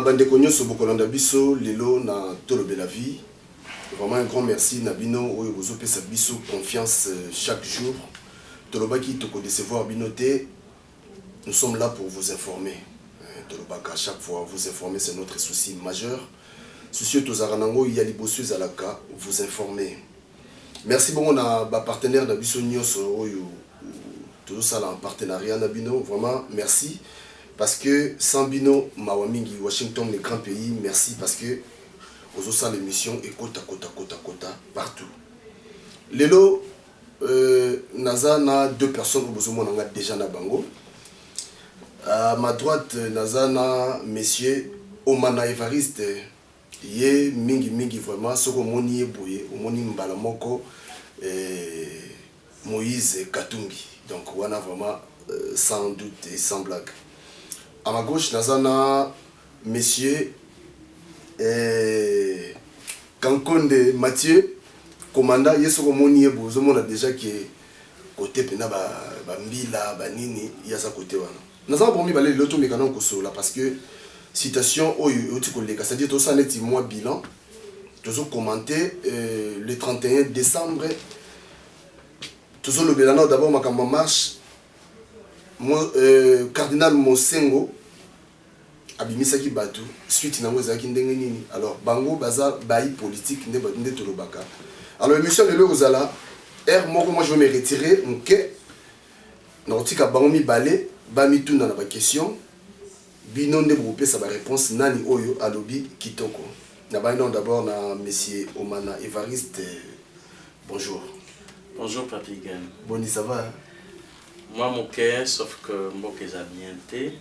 Bandeko nyonso bokolanda biso lelo na Tolobe la vie. Vraiment un grand merci Nabino oyo bozo pesa biso confiance chaque jour. Tolobaki toko décevoir binoté. Nous sommes là pour vous informer. Tolobaka à chaque fois vous informer c'est notre souci majeur. Soucieux tozaranango yali bosseuse alaka vous informer. Merci beaucoup na ba partenaire na biso nyonso oyo tout ça là en partenariat Nabino vraiment merci. Parce que sans Bino, Mawamingi, Washington, les grands pays, merci parce que vous avez l'émission et kota partout. Lelo, Naza na deux personnes que vous avez déjà na bango. À ma droite, Naza na monsieur Omana Evariste. Yé mingi vraiment, ce que moni eboye, moni mbalamoko Moïse Katumbi. Donc on a vraiment sans doute et sans blague. À ma gauche, Nazana, monsieur Kankonde Mathieu, commandant, Yeso Moni Ebo, on a déjà qui est côté Pena Bambila, Banini, il y a ça côté. Nous avons promis d'aller l'auto mécanon là parce que citation c'est-à-dire tout ça n'est mois bilan. Toujours commenté le 31 décembre. Toujours le bilan d'abord ma marche. Cardinal Mosengo abimisaki batu suite nango ezaki ndenge nini alors bango baza bayi politique nde tolobaka alors émission lelo ozala moko moi je vais me retirer nke naotika bango mibale bamitunda na ba question bino nde bopesa ba réponse nani oyo alobi kitoko na baino d'abord na monsieur Omana Evariste bonjour. Bonjour Papi Gan. Boni ça va hein? Moi, mon cœur, sauf que moi, que j'ai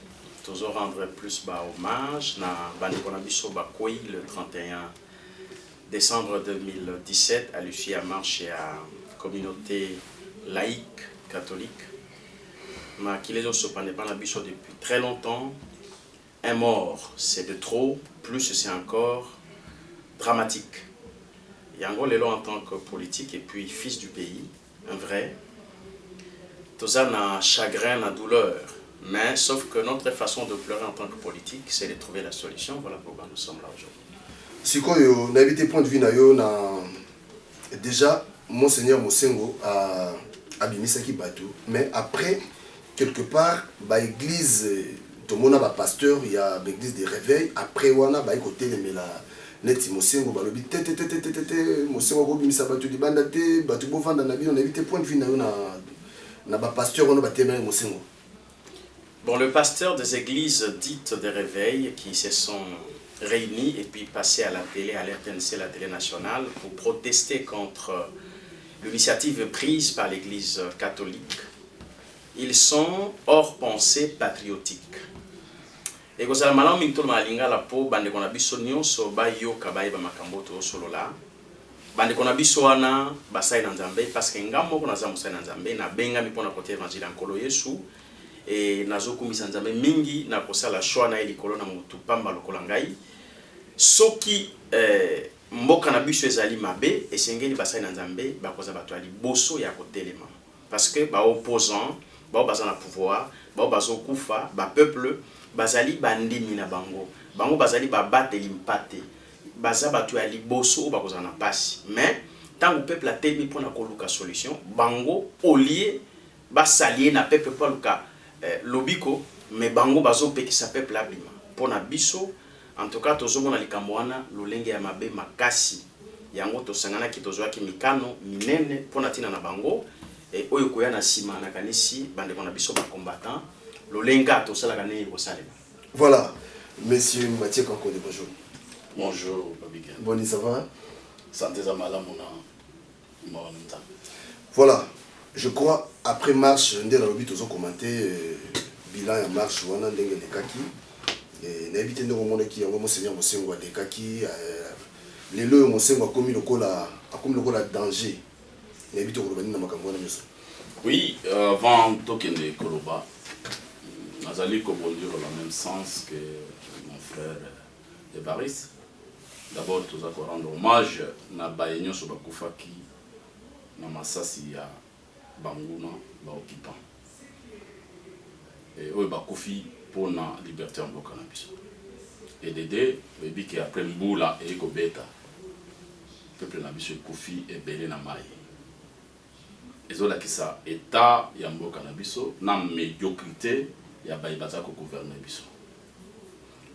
toujours rendre plus hommage na Bandikonabiso Bakoui le 31 décembre 2017 à l'issue à marche à communauté laïque catholique. Mais qui les autres pas depuis très longtemps. Un mort, c'est de trop, plus c'est encore dramatique. Yango Lelo en tant que politique et puis fils du pays, un vrai. Tout ça n'a chagrin, n'a douleur. Mais sauf que notre façon de pleurer en tant que politique, c'est de trouver la solution. Voilà pourquoi nous sommes là aujourd'hui. Si on a évité point de vue, déjà, Monseigneur Mosengo a Abimisaki Batou. Mais après, quelque part, l'église, tout le monde a un pasteur, il y a l'église des réveils. Après, on a côté de la neti Mosengo, balobi Mosengo Bimisa Batou di bandate, Batou Bovanda Nabi, on a évité point de vue Bon, le pasteur des églises dites des réveils qui se sont réunis et puis passés à la télé, à l'RTNC, la télé nationale, pour protester contre l'initiative prise par l'église catholique, ils sont hors pensée patriotique. Et vous avez malheureusement mis tout le malinga la peau, bande qu'on a bisonio, so ba yo kabaye ba makamboto solo là. Bande kona biso wana basai na Nzambe parce que ngambo kona za musai na Nzambe na benga mi pona côté évangile nkolo Yesu et nazokumisa Nzambe mingi na kosala choix na elikolo na mutu pamba lokola ngai soki mboka na biso ezali mabe esengeli basai na Nzambe bakoza bato ali boso ya kotelema parce que ba opposant ba baza na pouvoir ba bazokufa ba peuple bazali bandimi na bango bazali ba bateli mpate baza batu ya liboso ba kozana pasi mais tant que peuple a temi pour na koluka solution bango olie ba salier na peuple pour luka lobiko mais bango bazo pekisa peuple abima pour na biso en tout cas tozo mona likambo wana lolenge ya mabe makasi yango to sangana ki tozo ki mikano minene pour na tina na bango et oyo koya na sima na kanisi bande kona biso ba combattant lolenga to sala kané ko salema. Voilà monsieur Mathieu Kankonde bonjour. Bonjour, Babigan. Boni, ça va? Santé Zamala, mon voilà, je crois, après marche, on a commenté bilan et marche, on a des kaki. Et n'habitez nous au monde qui a Monseigneur Mosengo des kaki. Les lieux Mosengo a commis le danger. N'habitez au Robani dans ma campagne. Oui, avant Tokende Koloba, Nazali Kobondir dans le même sens que mon frère Evariste. D'abord, nous allons rendre hommage à Bayenyo Sobakufaki, na Masasi ya Banguna, Baokipan. Et eux, Bakufi pour la liberté en Bokanabiso. EDD qui après Mboula et Kobeta peuple na biso ekufi ebele na mai ezolakisa état ya mboka na biso na médiocrité ya bayi baza ko gouverner biso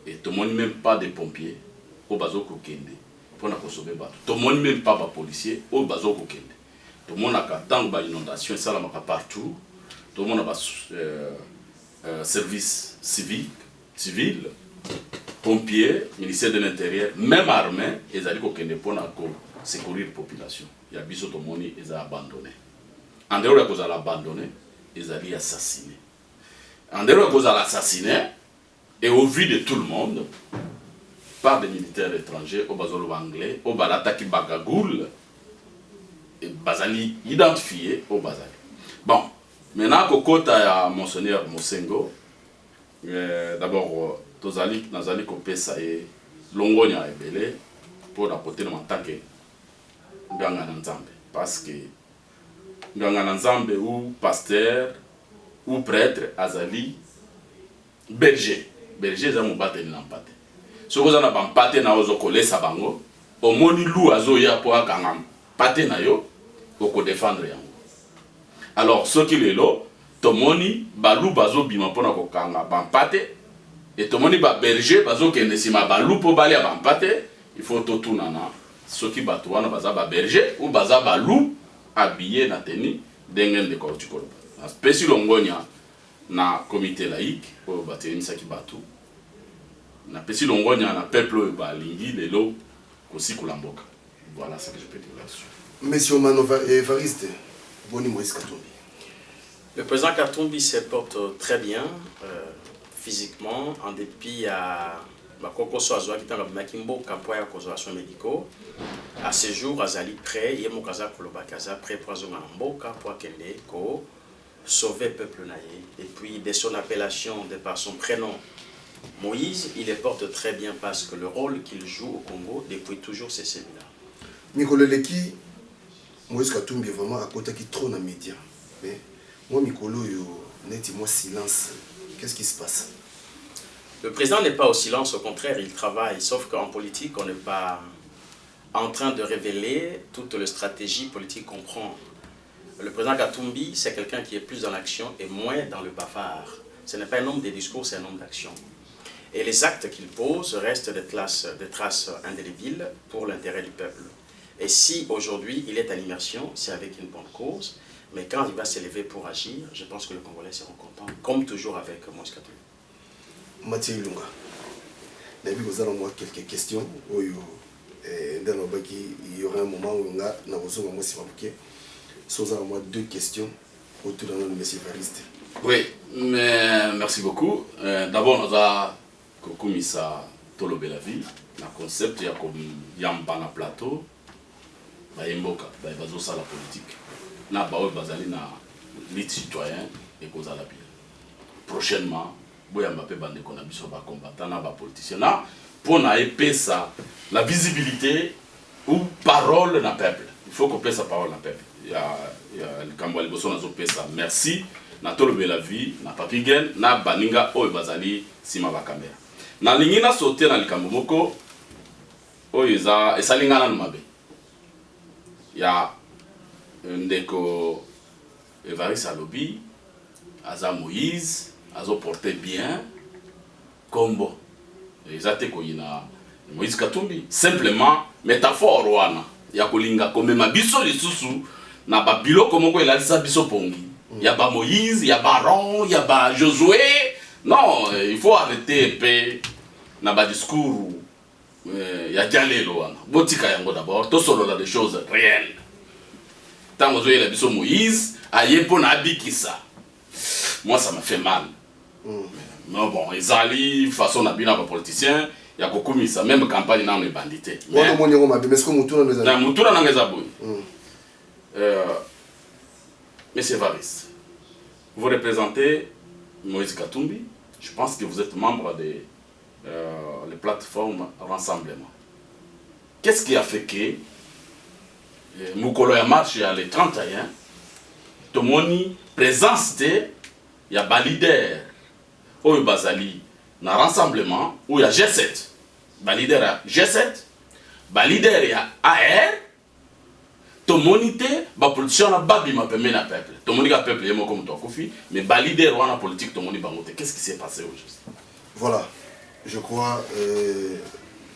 et tomoni même pas de pompiers au bazo ko kende pona ko sauver bato tomoni même pas ba policiers au bazo ko kende tomona ka tango ba inondation sala maka partout tomona ba service civil pompiers ministère de l'intérieur même armée ezali ko kende pona ko secourir population ya biso tomoni eza abandonné en dehors de cause à l'abandonner, ils allaient assassiner. En dehors de cause à l'assassiner, et au vu de tout le monde, par des militaires étrangers, au bazolo anglais, au balataki bagagoul, et bazali identifié au bazali. Bon, maintenant que Kota a monseigneur Mosengo, d'abord, Nazali Kopesa et Longonia Ebele, pour apporter le mantaké, Ganga Nzambe, parce que nganga nzambe ou pasteur ou prêtre azali berger za mobate na mpate soko za na bampate na ozo kolesa bango omoni lu azo ya po akanga pate na yo oko défendre yango alors soki lelo tomoni balu bazo bima pona ko kanga bampate et tomoni ba berger bazo kende sima balu po bali ya bampate il faut totunana soki bato wana baza ba berger ou baza balu habillé na teni dengen de kortikolo na spécial longonia na comité laïque au bateli misaki batu na pesi longonia na peuple balingi lelo kosikula mboka. Voilà ce que je peux dire là-dessus. Monsieur Manova Evariste Boni Moïse Katumbi. Le président Katumbi se porte très bien physiquement en dépit à bakoko so azwa kitanga makimbo kampoya conservation médicaux. À ce jour, Azali prêt, Yemo Kaza Kolobakaza prêt pour Mboka pour Kende ko sauver le peuple naïe. Et puis, de son appellation, de par son prénom, Moïse, il les porte très bien parce que le rôle qu'il joue au Congo, depuis toujours, c'est celui-là. Mikolo Leki, Moïse Katumbi est vraiment à côté qui trône dans les médias. Mais moi, Mikolo, net moi silence. Qu'est-ce qui se passe? Le président n'est pas au silence, au contraire, il travaille. Sauf qu'en politique, on n'est pas en train de révéler toute la stratégie politique qu'on prend. Le président Katumbi, c'est quelqu'un qui est plus dans l'action et moins dans le bavard. Ce n'est pas un homme des discours, c'est un homme d'action. Et les actes qu'il pose restent des traces indélébiles pour l'intérêt du peuple. Et si aujourd'hui il est en immersion, c'est avec une bonne cause. Mais quand il va s'élever pour agir, je pense que les Congolais seront contents, comme toujours avec Moïse Katumbi. Mathieu Lunga, vous avez quelques questions. Il y aura un moment où on a deux questions autour de M. Evariste. Oui, mais merci beaucoup. D'abord, nous avons Kokumisa Tolobe la vie. Le concept, il y a comme Yamba na plateau, Bayemboka, Bayebazosa la politique. Na Baoui Bazali na lit citoyen et cause à la bien. Prochainement, Boyamba pe bande qu'on a mis sur les combattants, na politicien. Pour n'aider ça, la visibilité ou parole d'un peuple. Il faut qu'on paie sa parole d'un peuple. Il y a le Kambouali Bosso na pesa merci na Tolobe la vie na papigen na baninga oyo bazali sima ba caméra. Na lingi na sauter na likambo moko oyo eza esalingana na mabe. Ya ndeko Evariste alobi aza Moïse azo porter bien kombo. Ezate ko ina Moïse Katumbi simplement métaphore wana ya kolinga komema biso lisusu na ba biloko moko elalisa biso pongi. Ya ba Moïse, ya ba Aaron, ya ba Josué. Non, il faut arrêter pe na ba discours ya jalelo wana. Botika yango d'abord, to solo la des choses réelles. Tango zo la biso Moïse, ayepo na abikisa. Moi ça m'a fait mal. Mais bon, ezali façon na bina ba politicien ya kokumisa même campagne na on bandité. Moi mon yongo mabe, mais ce que mutuna na ezali. Na mutuna na ngeza boy. Monsieur Evariste, vous représentez Moïse Katumbi. Je pense que vous êtes membre de les plateformes Rassemblement. Qu'est-ce qui a fait que Moukolo ya marche ya le 31, Tomoni présence de ya ba leader Oyo Bazali na Rassemblement ou ya G7 leader ya G7, leader ya AR, to monite ba politicien na babi ma pembe na peuple. To monika peuple yemo comme toi Kofi, mais leader wana politique to moni bangote. Qu'est-ce qui s'est passé au juste? Voilà, je crois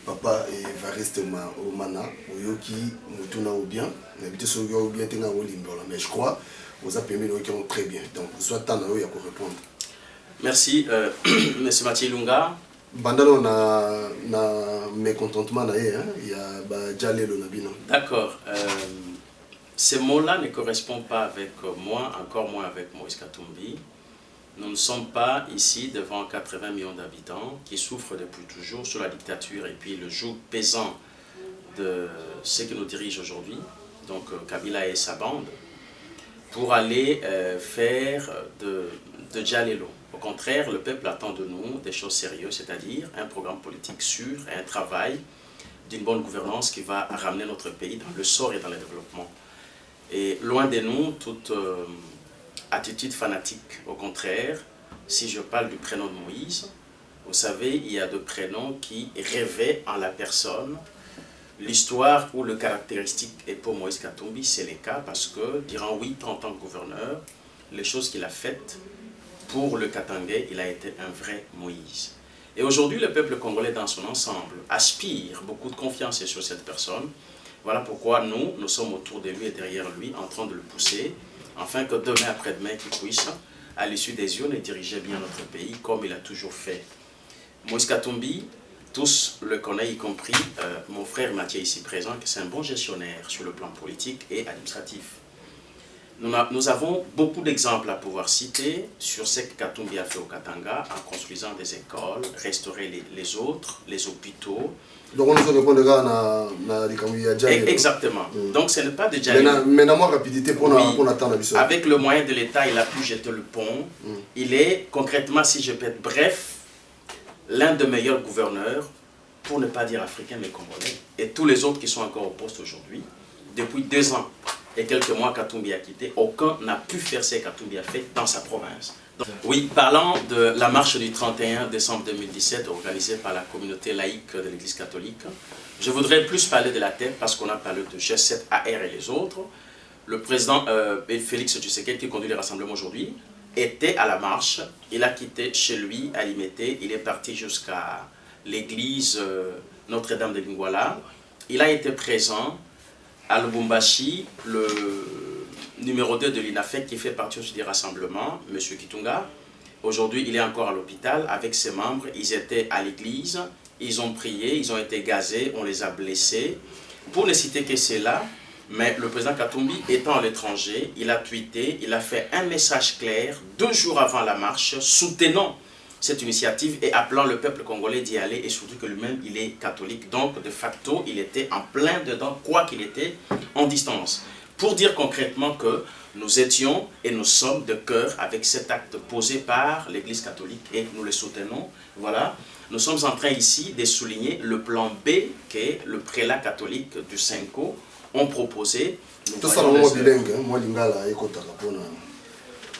papa Evariste Omana oyoki mutuna ou bien, n'habite sur ou bien tenga olimbola, mais je crois vous avez permis qui ont très bien. Donc soit tant à répondre. Merci monsieur Mathieu Lunga. Bandalo na mécontentement na hein, il y a ba jalelo na bino. D'accord. Ces mots-là ne correspondent pas avec moi, encore moins avec Moïse Katumbi. Nous ne sommes pas ici devant 80 millions d'habitants qui souffrent depuis toujours sous la dictature et puis le joug pesant de ceux qui nous dirigent aujourd'hui, donc Kabila et sa bande, pour aller faire de Djalelo. Au contraire, le peuple attend de nous des choses sérieuses, c'est-à-dire un programme politique sûr et un travail d'une bonne gouvernance qui va ramener notre pays dans le sort et dans le développement. Et loin de nous toute attitude fanatique. Au contraire, si je parle du prénom de Moïse, vous savez, il y a deux prénoms qui rêvaient en la personne. L'histoire ou le caractéristique est pour Moïse Katumbi, c'est le cas parce que durant 8 ans en tant que gouverneur, les choses qu'il a faites pour le Katangais, il a été un vrai Moïse. Et aujourd'hui, le peuple congolais dans son ensemble aspire beaucoup de confiance sur cette personne. Voilà pourquoi nous sommes autour de lui et derrière lui en train de le pousser, afin que demain après-demain, qu'il puisse, à l'issue des urnes, diriger bien notre pays comme il a toujours fait. Moïse Katumbi, tous le connaissent, y compris mon frère Mathieu ici présent, qui est un bon gestionnaire sur le plan politique et administratif. Nous avons beaucoup d'exemples à pouvoir citer sur ce que Katumbi a fait au Katanga en construisant des écoles, restaurer les autres, les hôpitaux. Donc on nous répond à exactement. Donc ce n'est pas de Djalelo. Mais dans rapidité pour attendre. Avec le moyen de l'État, il a pu jeter le pont. Il est concrètement, si je peux être bref, l'un des meilleurs gouverneurs, pour ne pas dire africain mais congolais. Et tous les autres qui sont encore au poste aujourd'hui, depuis 2 ans et quelques mois Katumbi a quitté, aucun n'a pu faire ce que Katumbi a fait dans sa province. Donc, oui, parlant de la marche du 31 décembre 2017 organisée par la communauté laïque de l'Église catholique, je voudrais plus parler de la tête parce qu'on a parlé de G7, AR et les autres. Le président Félix Tshisekedi qui conduit les rassemblements aujourd'hui était à la marche. Il a quitté chez lui à Limete, il est parti jusqu'à l'église Notre-Dame de Lingwala. Il a été présent à Lubumbashi, le numéro 2 de l'INAFEC qui fait partie aussi des rassemblements, M. Kitunga. Aujourd'hui, il est encore à l'hôpital avec ses membres. Ils étaient à l'église, ils ont prié, ils ont été gazés, on les a blessés. Pour ne citer que cela, mais le président Katumbi étant à l'étranger, il a tweeté, il a fait un message clair 2 jours avant la marche, soutenant cette initiative et appelant le peuple congolais d'y aller et surtout que lui-même il est catholique. Donc de facto il était en plein dedans, quoi qu'il était en distance. Pour dire concrètement que nous étions et nous sommes de cœur avec cet acte posé par l'Église catholique et nous le soutenons. Voilà, nous sommes en train ici de souligner le plan B que le prélat catholique du Senko ont proposé. Tout ça, moi bilingue, moi lingala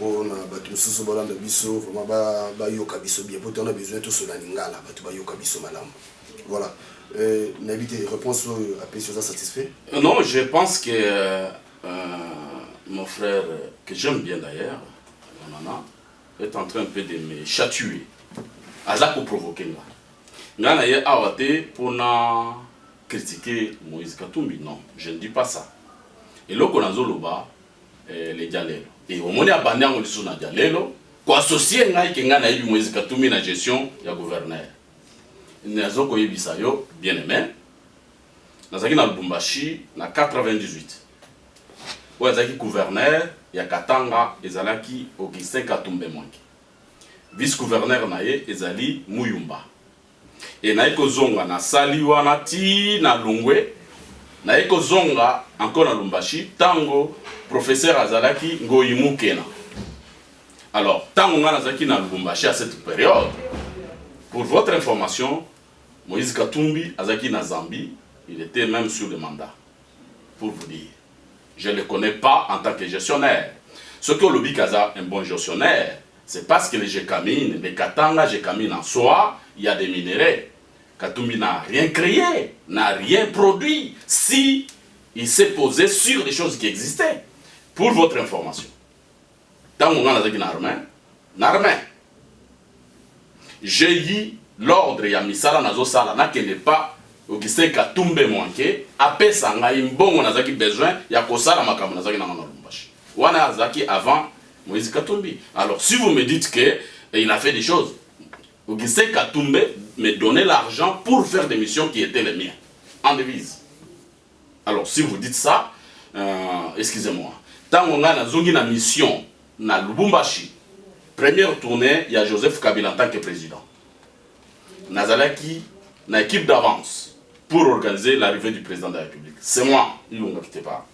on a battu sous balanda biso vraiment ba yoka biso bien pour on a besoin tout cela lingala battu ba yoka biso malam. Voilà. N'habite réponse à sur ça satisfait? Non, je pense que mon frère que j'aime bien d'ailleurs, Nana, est en train un peu de me chatouiller. Azak pour provoquer là. Nana y awate pour na critiquer Moïse Katumbi, non, je ne dis pas ça. Et là qu'on a zoloba les Djalelo. Et au moment où on a dit na Djalelo, quoi associer ngai que ngana yebi Moïse Katumbi na gestion ya gouverneur. Nazo ko yebisa yo bien aimé. Nazaki na Lubumbashi na 98. Ou zaki gouverneur ya Katanga ezalaki Augustin Katumbe Mwangi. Vice-gouverneur na ye ezali Muyumba. Et na eko zonga na sali wana ti na Lungwe. Na eko zonga encore na Lubumbashi tango professeur azalaki Ngoyimukena. Alors, tango nga nazaki na Lubumbashi à cette période, pour votre information, Moïse Katumbi azalaki na Zambie, il était même sur le mandat. Pour vous dire, je ne le connais pas en tant que gestionnaire. Ce que Lobi Kaza un bon gestionnaire, c'est parce que les Jekamine, les Katanga, Jekamine en soi, il y a des minéraux. Katumbi n'a rien créé, n'a rien produit, si il s'est posé sur des choses qui existaient. Pour votre information, dans mon armée, j'ai eu l'ordre ya misala nazo sala na kende pas Augustin Katumbi manqué apesa ngai mbongo nazaki besoin ya kosala makambo nazaki na Lubumbashi. Wana azaki avant Moïse Katumbi. Alors si vous me dites que il a fait des choses, Augustin Katumbi me donnait l'argent pour faire des missions qui étaient les miennes en devise. Alors si vous dites ça, excusez-moi. Tant on a na mission na Lubumbashi, première tournée, il y a Joseph Kabila en tant que président. Nazalaki na équipe d'avance pour organiser l'arrivée du président de la République. C'est moi, il ne quitte pas.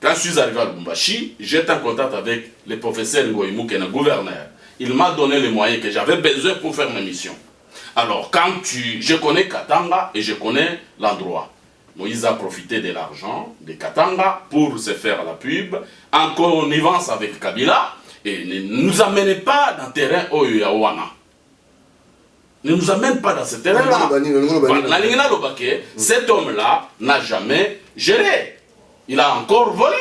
Quand je suis arrivé à Lubumbashi, j'étais en contact avec le professeur Ngoïmou, qui est le gouverneur. Il m'a donné les moyens que j'avais besoin pour faire ma mission. Alors, je connais Katanga et je connais l'endroit. Moïse a profité de l'argent de Katanga pour se faire la pub, en connivence avec Kabila, et ne nous amenez pas dans le terrain Oyawana. Ne nous amène pas dans ce terrain-là. Cet homme-là n'a jamais géré. Il a encore volé.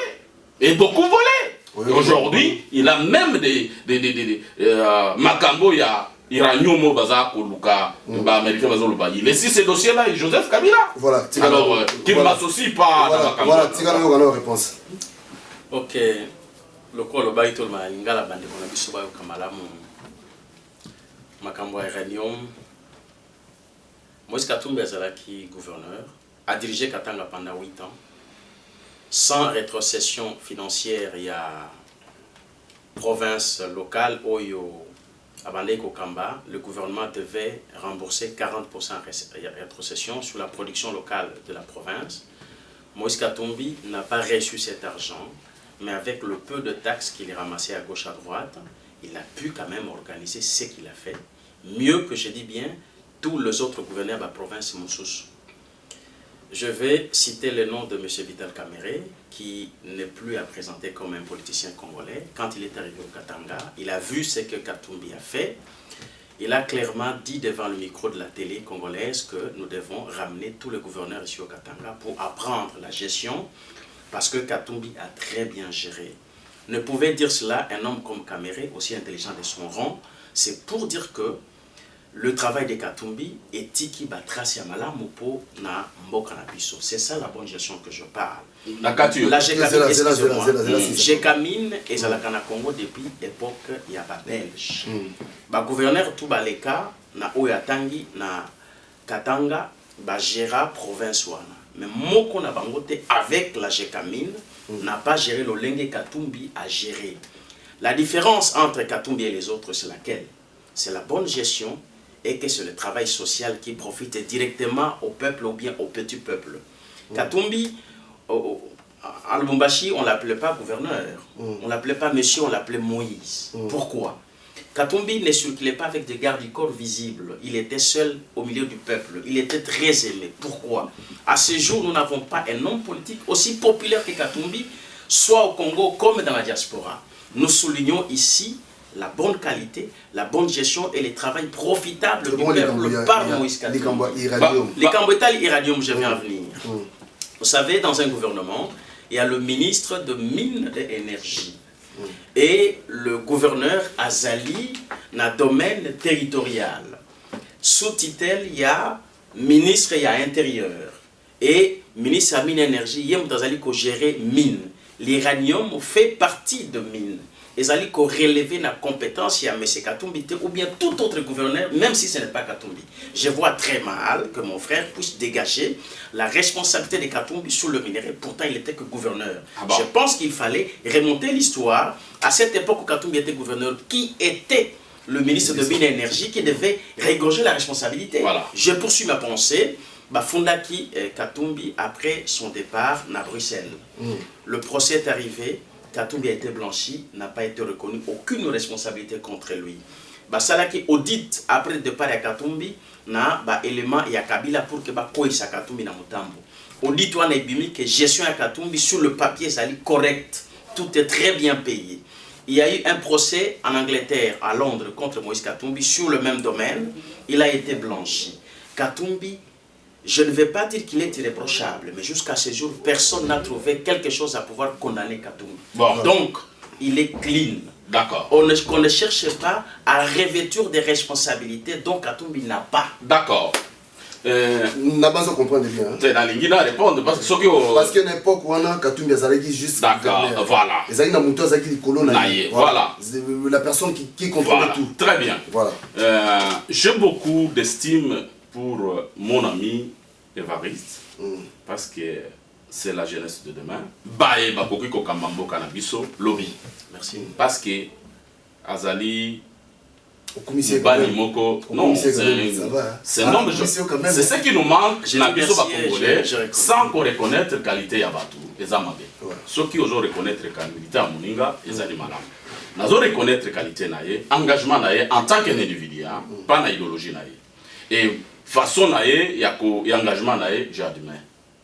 Et beaucoup volé. Aujourd'hui, il a même des Makambo, il y a Iranium, Baza, Koluka, Américain, Bazoluba. Il est ici ces dossiers-là et Joseph Kabila. Voilà. Alors, qui ne m'associe pas dans Makambo. Voilà, Tigano, on a une réponse. Ok. Le quoi, le bail, tout le monde, il y a la bande, on a vu ce bail au Kamalamu. Makambo Iranium. Moïse Katumbi Azalaki, gouverneur, a dirigé Katanga pendant 8 ans. Sans rétrocession financière, il y a province locale, Oyo, Abandé Kokamba, le gouvernement devait rembourser 40% rétrocession sur la production locale de la province. Moïse Katumbi n'a pas reçu cet argent, mais avec le peu de taxes qu'il a ramassé à gauche à droite, il a pu quand même organiser ce qu'il a fait. Mieux que, je dis bien, tous les autres gouverneurs de la province Moussous. Je vais citer le nom de M. Vital Kamerhe, qui n'est plus à présenter comme un politicien congolais. Quand il est arrivé au Katanga, il a vu ce que Katumbi a fait. Il a clairement dit devant le micro de la télé congolaise que nous devons ramener tous les gouverneurs ici au Katanga pour apprendre la gestion, parce que Katumbi a très bien géré. Ne pouvait dire cela un homme comme Kamerhe, aussi intelligent de son rang. C'est pour dire que le travail de Katumbi est tiki batrasi amala mopo na mboka na biso. C'est ça la bonne gestion que je parle. La Gécamine et Zalakana Congo depuis l'époque il y a pas belge. Ba gouverneur tout baleka na Oyatangi na Katanga ba gera province wana. Mais moko na bangote avec la Gécamine n'a pas géré le lenge Katumbi a géré. La différence entre Katumbi et les autres c'est laquelle? C'est la bonne gestion et que c'est le travail social qui profite directement au peuple ou bien au petit peuple. Katumbi, à Lubumbashi, on ne l'appelait pas gouverneur, on ne l'appelait pas monsieur, on l'appelait Moïse. Pourquoi? Katumbi ne circulait pas avec des gardes du corps visibles, il était seul au milieu du peuple, il était très aimé. Pourquoi? À ce jour, nous n'avons pas un homme politique aussi populaire que Katumbi, soit au Congo comme dans la diaspora. Nous soulignons ici la bonne qualité, la bonne gestion et le travail profitable du peuple par Moïse Katumbi. Les Cambouétales Iranium, je viens à venir. Vous savez, dans un gouvernement, il y a le ministre de Mines et Énergie et le gouverneur Azali dans le domaine territorial. Sous-titel, il y a ministre et intérieur. Et ministre à Mines et Énergie, il y a Azali qui gère mine. L'iranium fait partie de mine. Ils allaient relever la compétence à M. Katumbi ou bien tout autre gouverneur, même si ce n'est pas Katumbi. Je vois très mal que mon frère puisse dégager la responsabilité de Katumbi sur le minerai. Pourtant, il n'était que gouverneur. Je pense qu'il fallait remonter l'histoire à cette époque où Katumbi était gouverneur, qui était le ministre de Mines et Énergie, qui devait régorger la responsabilité. Voilà. Je poursuis ma pensée. Fondaki Katumbi, après son départ à Bruxelles, le procès est arrivé. Katumbi a été blanchi, n'a pas été reconnu, aucune responsabilité contre lui. Salaki audit après le départ de Katumbi, na élément il y a Kabila pour que koisa Katumbi na mutambo. Audit wana ebimi que gestion à Katumbi sur le papier ça correct, tout est très bien payé. Il y a eu un procès en Angleterre, à Londres, contre Moïse Katumbi sur le même domaine. Il a été blanchi. Katumbi, je ne vais pas dire qu'il est irréprochable, mais jusqu'à ce jour, personne n'a trouvé quelque chose à pouvoir condamner Katumbi. Bon. Donc, il est clean. D'accord. On ne cherche pas à revêtir des responsabilités dont Katumbi n'a pas. D'accord. n'a pas besoin comprendre bien. C'est dans l'ingénieur répondre parce que ce qui parce qu'à une époque où on a Katumbi Azalaki juste. D'accord, voilà. Les amis n'ont pas les colons. Voilà. La personne qui contrôle voilà. tout. Très bien. Voilà. J'ai beaucoup d'estime pour mon ami Évariste parce que c'est la jeunesse de demain. Bae bakoki ko kamambo kanabiso lobby. Merci. Parce que Azali Bani Moko, non, c'est non, c'est ce qui nous manque dans le Congolais, sans qu'on reconnaisse la qualité de Batou, les Amabé. Ceux qui osent reconnaître la qualité de Moninga, ils ont malades. Nous osons reconnaître la qualité de l'engagement en tant qu'individu, pas dans l'idéologie. Et façon il y a engagement, j'ai admis.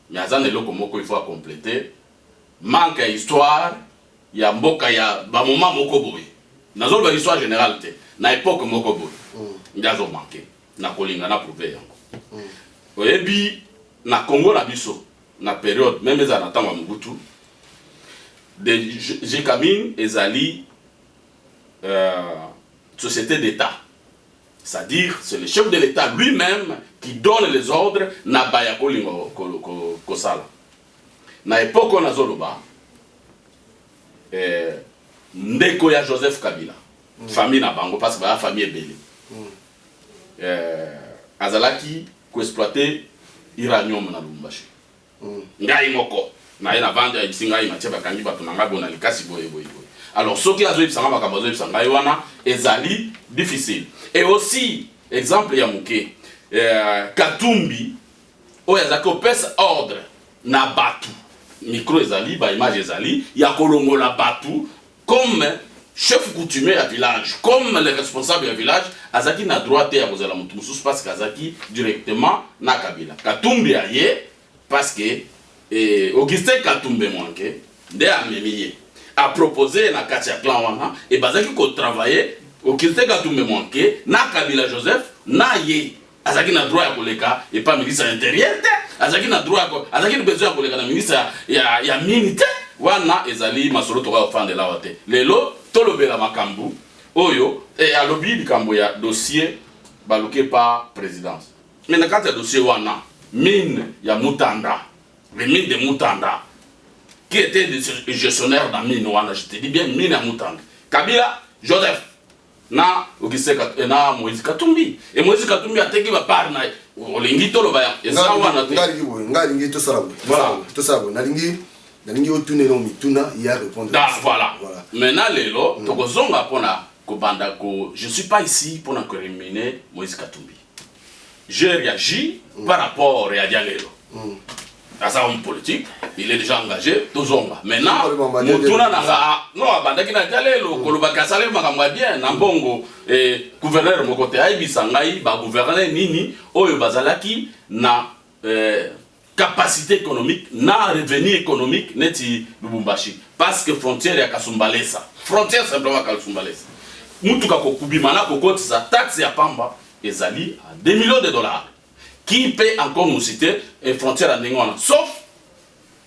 Mais il faut compléter. Manque d'histoire, il y a un moment mokoboui. Nous avons l'histoire générale. Na époque moko boy ndazo manqué na kolinga na prouver oyebi na Congo na biso na période même za na tanga Mobutu de Jekamine ezali société d'état, c'est-à-dire c'est le chef de l'état lui-même qui donne les ordres na baya kolingo kosala na époque on azoloba ndeko ya Joseph Kabila famille na bango parce que la famille est belle. Azalaki ko exploiter uranium na Lubumbashi. Ngai moko na ina vendre ya singa ima tsheba kangi bato nanga bona likasi boye. Alors ce qui a zo ibsanga makambo zo ibsanga wana ezali difficile. Et aussi exemple ya muke Katumbi oya zako pesa ordre na batu. Micro ezali ba image ezali ya kolongola batu comme chef coutumier à village, comme les responsables du village, Azaki n'a droit à poser la montre parce qu'Azaki directement na Kabila. Katumbi a yé parce que Augustin Katumbi manqué, de Amémié a proposé na Katia Clan wana et Bazaki ko travailler Augustin Katumbi manqué na Kabila Joseph na yé. Azaki n'a droit à koleka et pas ministre intérieur. Azaki n'a droit Azaki n'a besoin à koleka na ministre ya minité. Wana ezali masolo toka ofande la wate. Lelo tolobela makambu oyo et alobi likambo ya dossier baluke par présidence. Mais na kati ya dossier wana mine ya Mutanda, les mines de Mutanda qui était des gestionnaires dans mine wana, je te dis bien mine ya Mutanda. Kabila Joseph na Augustin na Moïse Katumbi et Moïse Katumbi a teki ba par na olingi toloba ya eza wana te. Ngalingi to sarabu. Voilà, to sarabu. Nalingi voilà. Maintenant, Lelo, je ne suis pas ici pour incriminer Moïse Katumbi. Je réagis par rapport à Dialelo. C'est un homme politique, il est déjà engagé, maintenant, gouverneur capacité économique, na revenu économique, neti Lubumbashi. Parce que frontière ya Kasumbalesa. Frontière simplement Kasumbalesa. Mutuka kokubimana kokoti sa taxe ya pamba ezali à 2 millions de dollars. Qui peut encore nous citer une frontière à Ningwana, sauf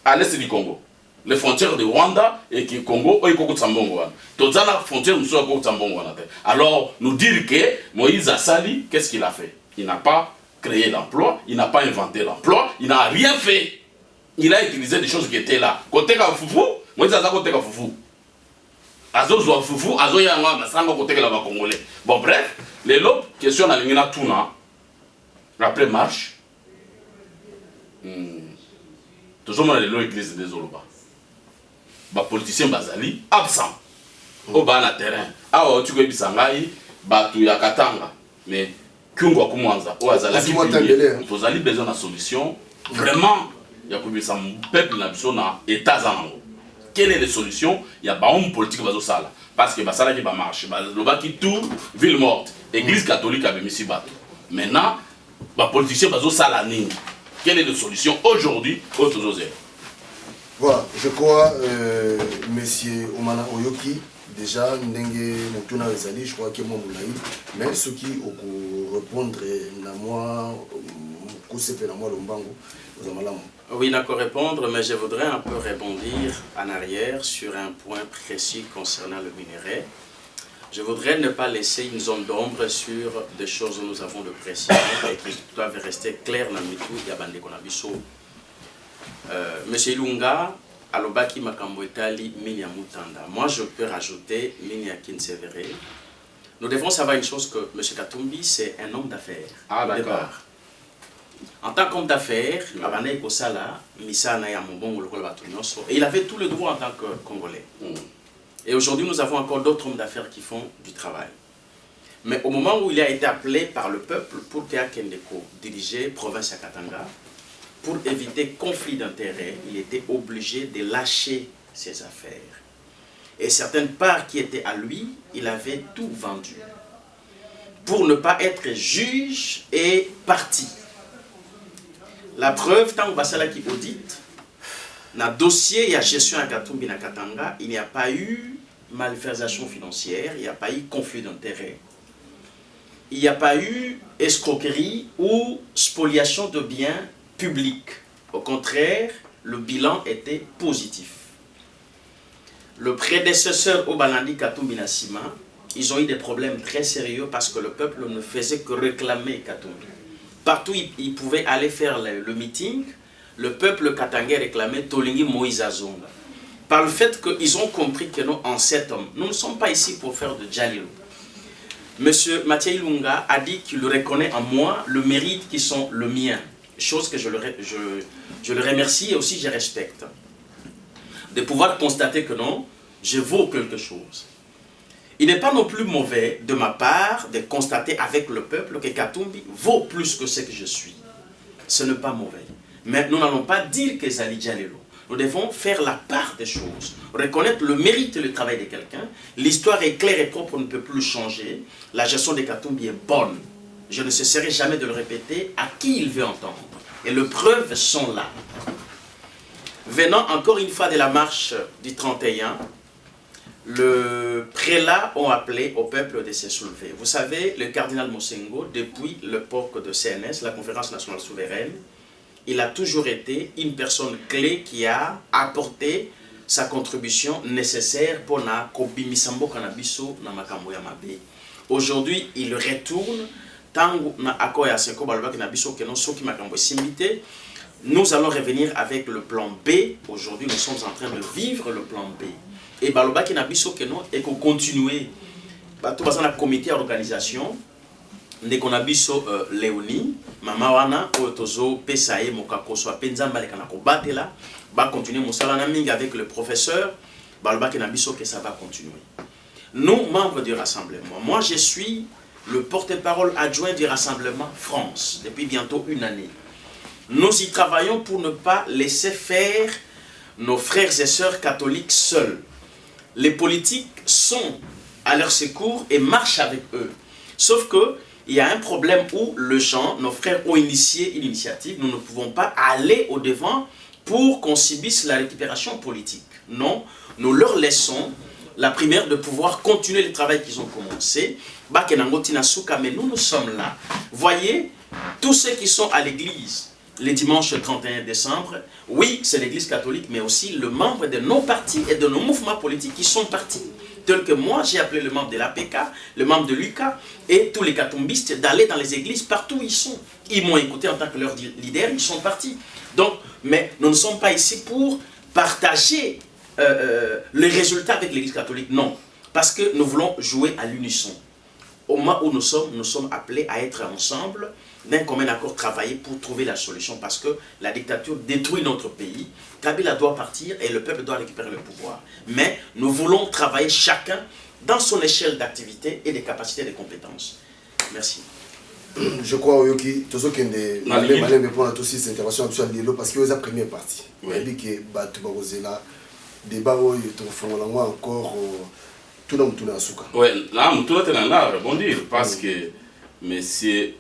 à l'est du Congo. Les frontières de Rwanda et qui Congo, ou Koko Tsambongo. Toutes la frontière nous sommes Koko Tsambongo. Alors, nous dire que Moïse Assali, qu'est-ce qu'il a fait? Il n'a pas créé l'emploi, il n'a pas inventé l'emploi, il n'a rien fait. Il a utilisé des choses qui étaient là. Côté Kafoufou, Moïse Assali côté Kafoufou. Azo Zoa Foufou, Azo Yanga, Masanga côté la Congolais. Bon, bref, les lobes, question à l'Ingina Tuna, après marche, toujours dans les lois églises des Zoloba. Les politiciens Bazali, absent. Au bas na terrain. Ah, tu peux bisangai, batu ya Katanga. Mais, Kyungwa Kumwanza, ou Azalaki, vous avez besoin de solution. Vraiment, il y a un peuple na état zanango. Quelle est la solution? Il y a un politique qui va se faire. Parce que Basala qui va marcher. Basala qui tout, ville morte. Église catholique avait mis si bateau. Maintenant, les politiciens vont se faire. Quelle est la solution aujourd'hui? Voilà, je crois, monsieur Omana Oyoki, déjà ndenge motuna ezali je crois que moi monaï mais ce qui au répondre na moi kosepe na moi lombango ozamalamu. Oui, d'accord répondre, mais je voudrais un peu rebondir en arrière sur un point précis concernant le minerai. Je voudrais ne pas laisser une zone d'ombre sur des choses où nous avons de précision et qui doivent rester claires dans le mitou Yabande Konabiso. Monsieur Ilunga, alobaki makambo etali mini ya mutanda. Moi, je peux rajouter mini ya Kinsevere. Nous devons savoir une chose que M. Katumbi, c'est un homme d'affaires. Ah, d'accord. En tant qu'homme d'affaires, et il avait tout le droit en tant que Congolais. Et aujourd'hui, nous avons encore d'autres hommes d'affaires qui font du travail. Mais au moment où il a été appelé par le peuple pour Théa Kendeko diriger province à Katanga, pour éviter conflit d'intérêts, il était obligé de lâcher ses affaires. Et certaines parts qui étaient à lui, il avait tout vendu. Pour ne pas être juge et parti. La preuve, tant que Basala qui audite, dans le dossier, il y a gestion à Katumbi na Katanga, il n'y a pas eu malversation financière, il n'y a pas eu conflit d'intérêts, il n'y a pas eu escroquerie ou spoliation de biens publics. Au contraire, le bilan était positif. Le prédécesseur au Balandi Katumbi na Sima, ils ont eu des problèmes très sérieux parce que le peuple ne faisait que réclamer Katumbi. Partout ils pouvaient aller faire le meeting, le peuple katangais réclamait Tolingi Moïse Azonga. Par le fait qu'ils ont compris que nous, en 7 hommes, nous ne sommes pas ici pour faire de Djalilou. Monsieur Mathieu Ilunga a dit qu'il reconnaît en moi le mérite qui sont le mien. Chose que je le remercie et aussi je respecte. De pouvoir constater que non, je vaux quelque chose. Il n'est pas non plus mauvais de ma part de constater avec le peuple que Katumbi vaut plus que ce que je suis. Ce n'est pas mauvais. Mais nous n'allons pas dire que Zali Djalelo. Nous devons faire la part des choses, reconnaître le mérite et le travail de quelqu'un. L'histoire est claire et propre, on ne peut plus changer. La gestion de Katumbi est bonne. Je ne cesserai jamais de le répéter à qui il veut entendre. Et les preuves sont là. Venant encore une fois de la marche du 31, le prélat ont appelé au peuple de se soulever. Vous savez, le cardinal Mosengo, depuis l'époque de CNS, la Conférence nationale souveraine, il a toujours été une personne clé qui a apporté sa contribution nécessaire pour na kobimisambo kanabiso na makambo ya mabe. Aujourd'hui, il retourne tangu na akoya seko balobaki na biso kenon soki makambo simbité. Nous allons revenir avec le plan B. Aujourd'hui, nous sommes en train de vivre le plan B. Et balobaki na biso kenon et qu'on continue. Bato bazana comité d'organisation. Ndeko na biso Léonie, mama wana otozo pesaye mokakoso apenzamba lekana ko batela, ba continuer mosala na mingi avec le professeur, balobaki na biso que ça va continuer. Nous membres du rassemblement, moi je suis le porte-parole adjoint du rassemblement France depuis bientôt une année. Nous y travaillons pour ne pas laisser faire nos frères et sœurs catholiques seuls. Les politiques sont à leur secours et marchent avec eux. Sauf que il y a un problème où les gens, nos frères ont initié une initiative, nous ne pouvons pas aller au-devant pour qu'on subisse la récupération politique. Non, nous leur laissons la primaire de pouvoir continuer le travail qu'ils ont commencé. Mais nous sommes là. Voyez, tous ceux qui sont à l'église, le dimanche 31 décembre, oui, c'est l'église catholique, mais aussi le membre de nos partis et de nos mouvements politiques qui sont partis. Tel que moi, j'ai appelé le membre de l'APK, le membre de l'UCA et tous les katumbistes d'aller dans les églises partout où ils sont. Ils m'ont écouté en tant que leur leader, ils sont partis. Donc, mais nous ne sommes pas ici pour partager les résultats avec l'église catholique, non. Parce que nous voulons jouer à l'unisson. Au moment où nous sommes appelés à être ensemble, d'un commun accord, travailler pour trouver la solution. Parce que la dictature détruit notre pays. Kabila doit partir et le peuple doit récupérer le pouvoir. Mais nous voulons travailler chacun dans son échelle d'activité et des capacités et des compétences. Merci. Je crois que tout ce qui est malin pour toutes ces interventions parce que c'est la première partie. Il dit que là, débat encore tout le monde tourne à souka. Oui, là, tout le monde a rebondir parce que monsieur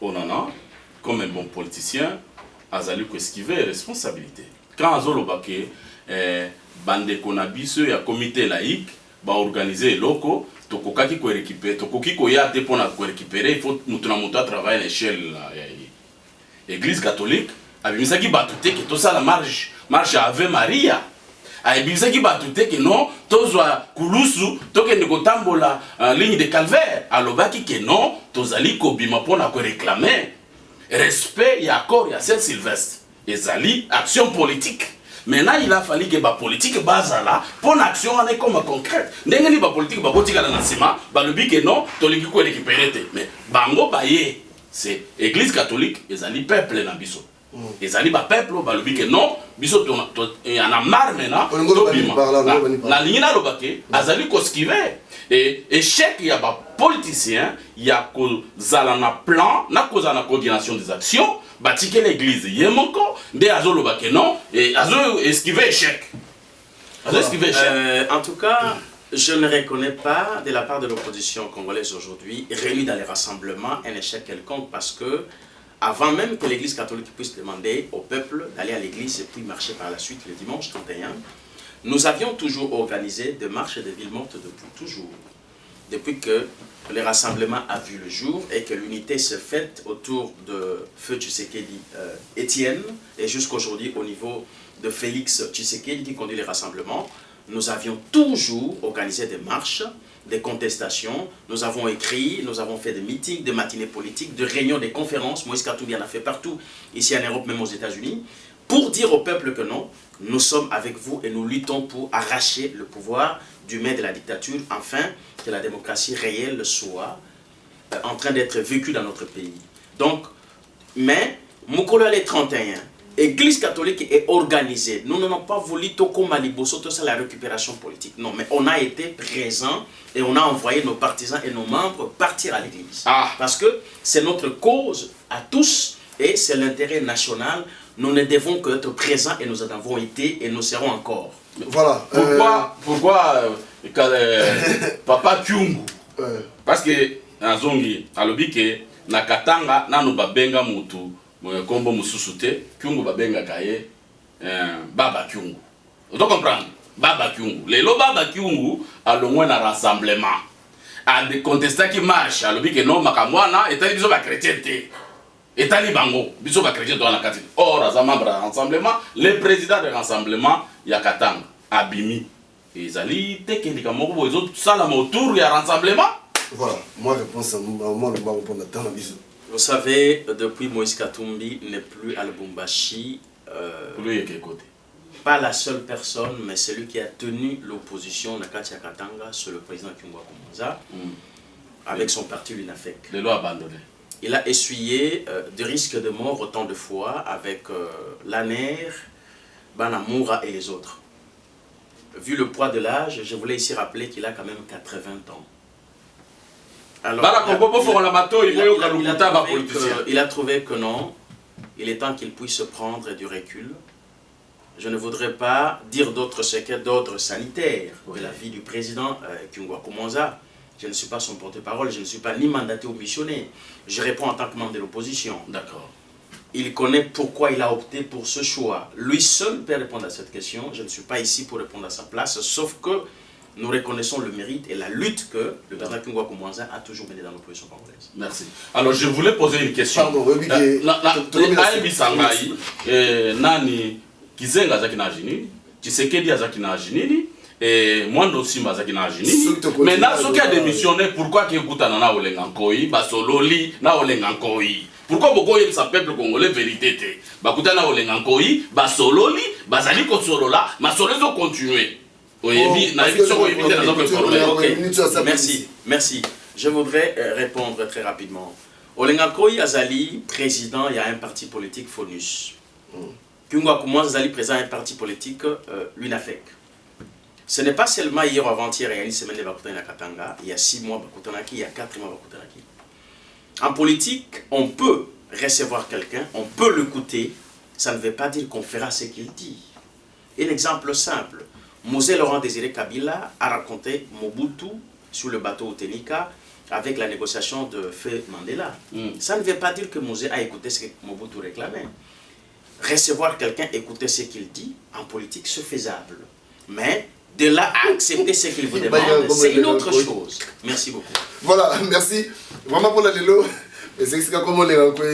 Onana, comme un bon politicien, a esquivé responsabilité. Quand Azolo Baké, Bande Konabiso, il y a comité laïque, organiser loko tokokaki ko récupérer tokoki ko ya te pona ko récupérer il faut mutu na mutu travailler à l'échelle église catholique abimisaki batute ke to sala marche Ave Maria abimisaki batute ke non tozwa kulusu tokende kotambola ligne de calvaire alobaki ke non tozali ko bima pona ko réclamer respect ya accord ya Saint Sylvestre ezali action politique. Maintenant, il a fallu que la politique base là, pour une action comme concrète. Ndenge ni ba politique ba botika na nsima, ba lobi que non, toliki ko récupérer te. Mais bango baye, c'est église catholique, ezali peuple na biso. Ezali ba peuple ba lobi que non, biso y en a marre maintenant. Na lingina lobake, azali ko skiver. Et échec il y a ba politicien, il y a ko zala na plan, na ko na coordination des actions. Batike l'église yemoko de azolo bake non et azo esquiver échec. En tout cas, je ne reconnais pas de la part de l'opposition congolaise aujourd'hui réunie dans les rassemblements un échec quelconque parce que avant même que l'église catholique puisse demander au peuple d'aller à l'église et puis marcher par la suite le dimanche 31, nous avions toujours organisé des marches de ville morte depuis toujours. Depuis que le rassemblement a vu le jour et que l'unité se fait autour de Feu Tshisekedi Étienne et jusqu'aujourd'hui au niveau de Félix Tshisekedi qui conduit les rassemblements, nous avions toujours organisé des marches, des contestations, nous avons écrit, nous avons fait des meetings, des matinées politiques, des réunions, des conférences, Moïse Katumbi en a fait partout, ici en Europe, même aux États-Unis, pour dire au peuple que non, nous sommes avec vous et nous luttons pour arracher le pouvoir du maître de la dictature, afin que la démocratie réelle soit en train d'être vécue dans notre pays. Donc, mais, Mukolo les 31, Église catholique est organisée. Nous n'avons pas voulu Toko Maliboso, tout ça la récupération politique. Non, mais on a été présents et on a envoyé nos partisans et nos membres partir à l'église. Parce que c'est notre cause à tous et c'est l'intérêt national. Nous ne devons que être présents et nous en avons été et nous serons encore. Voilà. Pourquoi Papa Kyungu parce que Nazongi alobi ke na Katanga nanu babenga mutu kombo mususu te Kyungu babenga kaye Baba Kyungu. Vous comprenez? Baba Kyungu. Lelo Baba Kyungu alongwe na rassemblement. A de contestant qui marche alobi ke non makamwana etali biso ba chrétien te. Etali bango biso ba chrétien to na kati. Or as membre rassemblement, le président de rassemblement ya Katanga Abimi ezali tekendika moko bozo sala autour ya rassemblement. Voilà, moi réponse à moi le répondre dans la vision. Vous savez, depuis Moïse Katumbi n'est plus à Lubumbashi, pas la seule personne, mais celui qui a tenu l'opposition Nakatia Katanga sur le président Kungwa Kumonza, avec son parti l'UNAFEC. Les lois abandonnées. Il a essuyé des risques de mort autant de fois avec Laner, Banamoura et les autres. Vu le poids de l'âge, je voulais ici rappeler qu'il a quand même 80 ans. Alors, il a trouvé que non, il est temps qu'il puisse prendre du recul. Je ne voudrais pas dire d'autres secrets d'ordre sanitaire de la vie du président Kungwa Kumonza. Je ne suis pas son porte-parole, je ne suis pas ni mandaté ou missionné. Je réponds en tant que membre de l'opposition. D'accord. Il connaît pourquoi il a opté pour ce choix. Lui seul peut répondre à cette question. Je ne suis pas ici pour répondre à sa place, sauf que nous reconnaissons le mérite et la lutte que le président Kungwa Kumonza a toujours mené dans l'opposition congolaise. Merci. Alors je voulais poser une question. Pardon, nani Kizenga zaki na jinini, Tshisekedi azaki na jinini, et Mwando Simba azaki na jinini. Maintenant, ceux qui a démissionné, pourquoi qui écoutent na Olengankoi, Basololi na Olengankoi? Pourquoi beaucoup aiment sa peuple congolais vérité te? Bakuta na Olengankoi, Basololi, Bazali Kosolola, Masololes ont continué. Merci, merci. Je voudrais répondre très rapidement. Olengankoi Azali, président, il y a un parti politique FONUS. Kungwa Kumonza Azali, président d'un parti politique, l'UNAFEC. Ce n'est pas seulement hier ou avant-hier, il y a une semaine de Bakutana Katanga, il y a 6 mois Bakutanaki, il y a 4 mois Bakutanaki. En politique, on peut recevoir quelqu'un, on peut l'écouter, ça ne veut pas dire qu'on fera ce qu'il dit. Un exemple simple. Mosé Laurent Désiré Kabila a raconté Mobutu sur le bateau Otenika avec la négociation de Feu Mandela. Ça ne veut pas dire que Mosé a écouté ce que Mobutu réclamait. Recevoir quelqu'un, écouter ce qu'il dit, en politique, c'est faisable. Mais De là à accepter ce qu'il vous demande, c'est une autre chose. Merci beaucoup. Voilà, merci. Vraiment pour la Lelo. C'est comme on les rencontre.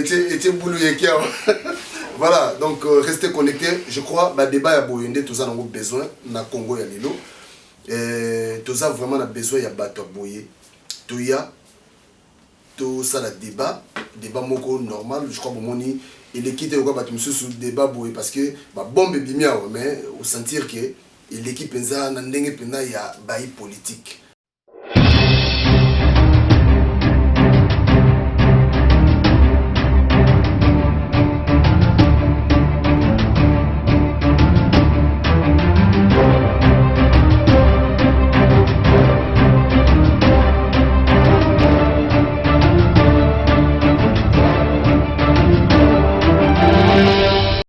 Voilà, donc restez connectés. Je crois que le débat a besoin na Congo et Lelo. Tous avons vraiment besoin de battre boyer. Tout ça le débat moko normal. Je crois que mon il est quitté au battre sous débat boyer parce que bombe bimia mais au sentir que l'équipe penza na ndenge pena ya bail politique.